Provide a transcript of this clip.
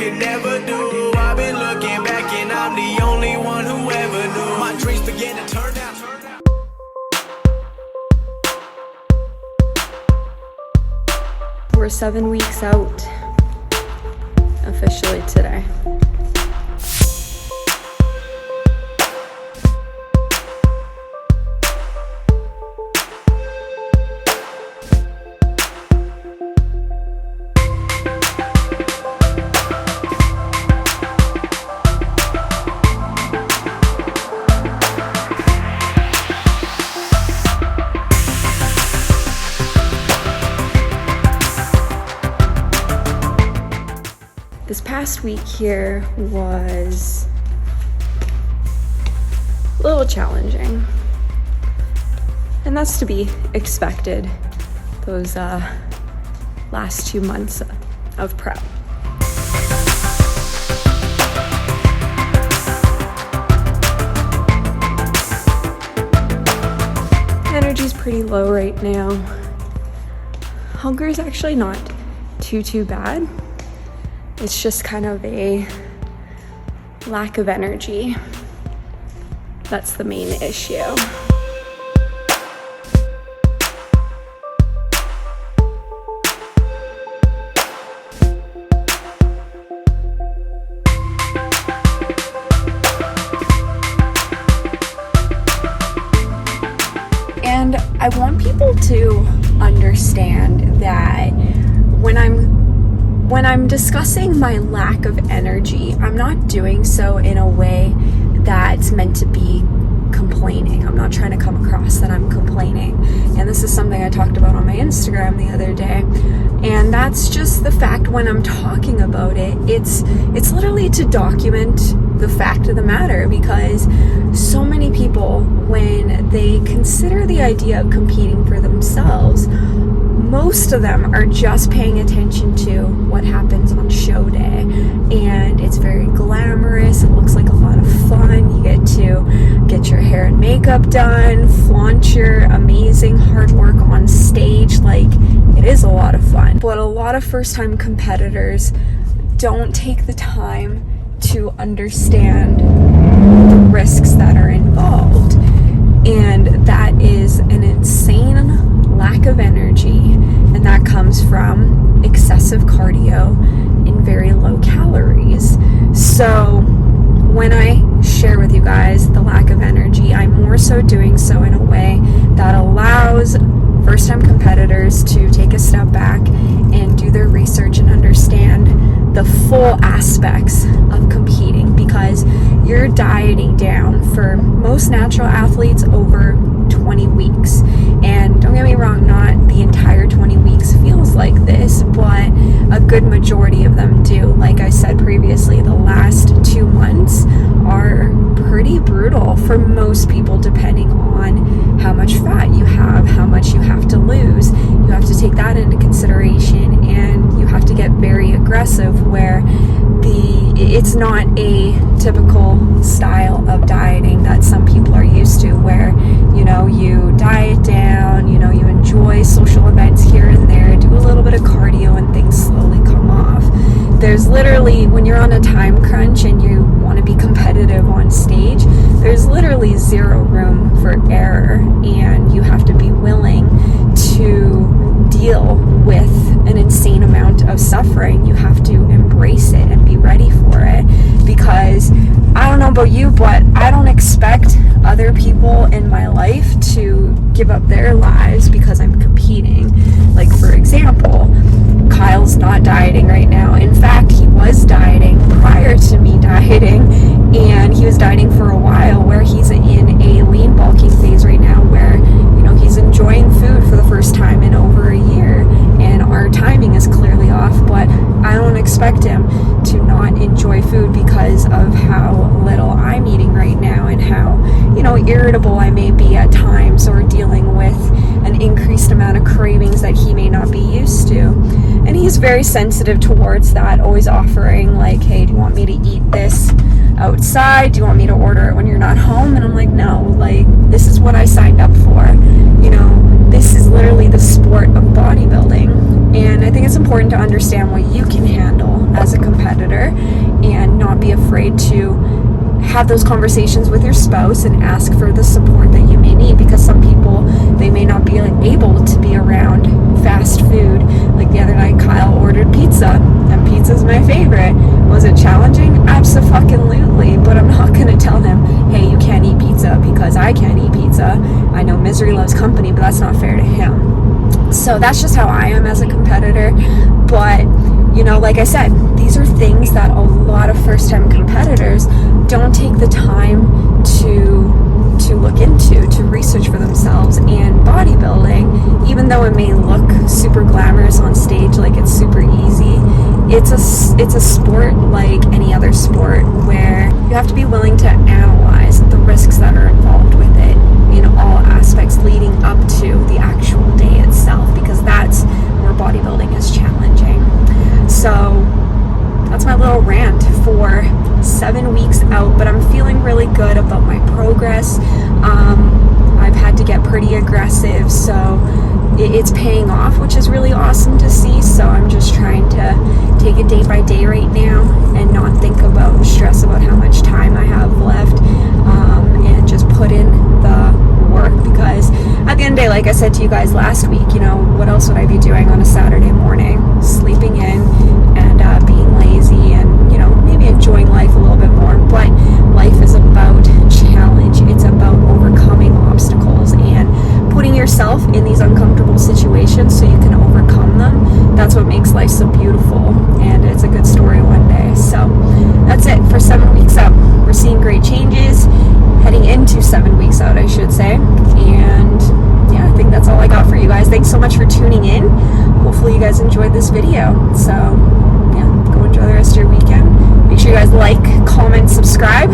could never do. I've been looking back and I'm the only one who ever knew. My dreams begin to turn out. We're 7 weeks out officially today. This past week here was a little challenging, and that's to be expected, those last 2 months of prep. Energy's pretty low right now. Hunger is actually not too bad. It's just kind of a lack of energy. That's the main issue. And I want people to understand that when I'm discussing my lack of energy, I'm not doing so in a way that's meant to be complaining. I'm not trying to come across that I'm complaining. And this is something I talked about on my Instagram the other day. And that's just the fact when I'm talking about it, it's literally to document the fact of the matter, because so many people, when they consider the idea of competing for themselves, most of them are just paying attention to what happens on show day, and it's very glamorous. It looks like a lot of fun. You get to get your hair and makeup done, flaunt your amazing hard work on stage. Like, it is a lot of fun. But a lot of first-time competitors don't take the time to understand the risks that are involved, and that is an insane lack of energy, and that comes from excessive cardio and very low calories. So when I share with you guys the lack of energy, I'm more so doing so in a way that allows first-time competitors to take a step back and do their research and understand the full aspects of competing, because you're dieting down for most natural athletes over 20 weeks. And don't get me wrong, not the entire 20 weeks feels like this, but a good majority of them do. Like I said previously, the last 2 months are pretty brutal for most people, depending on how much fat you have, how much you have to lose. You have to take that into consideration, and you have to get very aggressive, where it's not a typical style of dieting that some people are used to, where, you know, you diet down, you know, you enjoy social events here and there, do a little bit of cardio, and things slowly come off. There's literally, when you're on a time crunch and you want to be competitive on stage, there's literally zero room for error, and you have to be willing to deal with an insane amount of suffering. You have to embrace it and be ready for it, because I don't know about you, but I don't expect other people in my life to give up their lives because I'm competing. Like, for example, Kyle's not dieting right now. In fact, he was dieting prior to me dieting, and he was dieting for a while, where he's in a lean bulking phase right now, where, you know, he's enjoying food for the first time in over a year, and our timing is clearly off. But I don't expect him to not enjoy food because of how little I'm eating right now, and how, you know, irritable I may be at times, or dealing with an increased amount of cravings that he may not be used to. And he's very sensitive towards that, always offering, like, hey, do you want me to eat this outside? Do you want me to order it when you're not home? And I'm like, no, like, this is what I signed up for. You know, this is literally the sport of bodybuilding. And I think it's important important to understand what you can handle as a competitor and not be afraid to have those conversations with your spouse and ask for the support that you may need, because some people, they may not be able to be around fast food. Like the other night, Kyle ordered pizza, and pizza's my favorite. Was it challenging? Abso-fucking-lutely, but I'm not going to tell him, hey, you can't eat pizza because I can't eat pizza. I know misery loves company, but that's not fair to him. So that's just how I am as a competitor. But, you know, like I said, these are things that a lot of first-time competitors don't take the time to look into, to research for themselves. And bodybuilding, even though it may look super glamorous on stage, like it's super easy, it's a sport like any other sport, where you have to be willing to analyze the risks that are involved with it in all aspects leading up to the actual day itself, because that's where bodybuilding is challenging. So that's my little rant for 7 weeks out, but I'm feeling really good about my progress. I've had to get pretty aggressive, so it's paying off, which is really awesome to see. So I'm just trying to take it day by day right now and not think about, stress about how much time I have left, and just put in the work, because at the end of the day, like I said to you guys last week, you know, what else would I be doing on a Saturday morning? Sleeping in and being lazy and, you know, maybe enjoying life a little bit more. But life is about challenge. It's about overcoming obstacles and putting yourself in these uncomfortable situations so you can overcome them. That's what makes life so beautiful, and it's a good story one day. So that's it for 7 weeks out. We're seeing great changes, heading into 7 weeks out, I should say. And yeah, I think that's all I got for you guys. Thanks so much for tuning in. Hopefully you guys enjoyed this video. So yeah, go enjoy the rest of your weekend. Make sure you guys like, comment, subscribe.